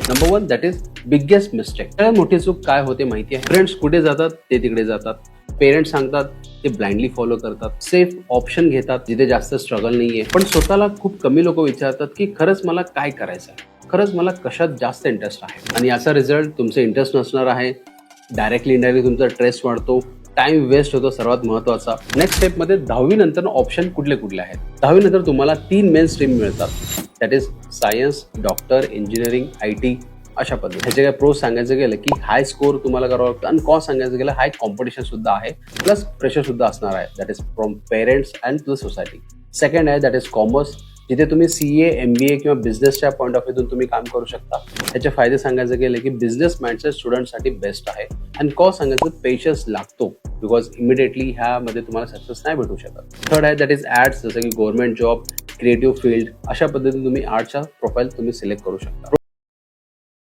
Number 1 that is biggest mistake. सगळ्यात मोठी चूक काय होते माहिती आहे? फ्रेंड्स कुठे जातात ते तिकडे जातात. पेरेंट्स सांगतात ते ब्लाइंडली फॉलो करतात. सेफ ऑप्शन घेतात जिथे जास्त स्ट्रगल नाहीये. पण स्वतःला खूप कमी लोक विचारतात की खरंच मला काय करायचं आहे, खरंच मला कशात जास्त इंटरेस्ट आहे. आणि याचा रिझल्ट तुमचे इंटरेस्ट नसणार आहे. डायरेक्टली इनडायरेक्टली तुमचा स्ट्रेस वाढतो, टाइम वेस्ट होतो. सर्वात महत्वाचा नेक्स्ट स्टेप मध्ये 10वी नंतर ऑप्शन कुठले कुठले आहेत? 10वी नंतर तुम्हाला 3 मेन स्ट्रीम मिळतात. That is science, doctor, engineering, IT अशा पद्धती. ह्याचे काय प्रोज सांगायचं गेलं की हाय स्कोर तुम्हाला करावं लागतं आणि कॉन्स सांगायचं गेलं हाय कॉम्पिटिशन सुद्धा आहे, प्लस प्रेशर सुद्धा असणार आहे. That is from parents and the society. Second आहे दॅट इज कॉमर्स, जिथे तुम्ही CA, MBA किंवा बिझनेसच्या पॉईंट ऑफ व्ह्यूतून तुम्ही काम करू शकता. ह्याचे फायदे सांगायचे गेले की बिझनेस माइंडसेट स्टुडंटसाठी बेस्ट आहे. आणि कॉस्ट सांगायचं पेशन्स लागतो, बिकॉज इमिडिएटली ह्यामध्ये तुम्हाला सक्सेस नाही भेटू शकत. थर्ड आहे दॅट इज ॲड्स, जसं की गव्हर्नमेंट जॉब, क्रिएटिव्ह फील्ड, अशा पद्धतीने तुम्ही आर्टच्या प्रोफाईल तुम्ही सिलेक्ट करू शकता.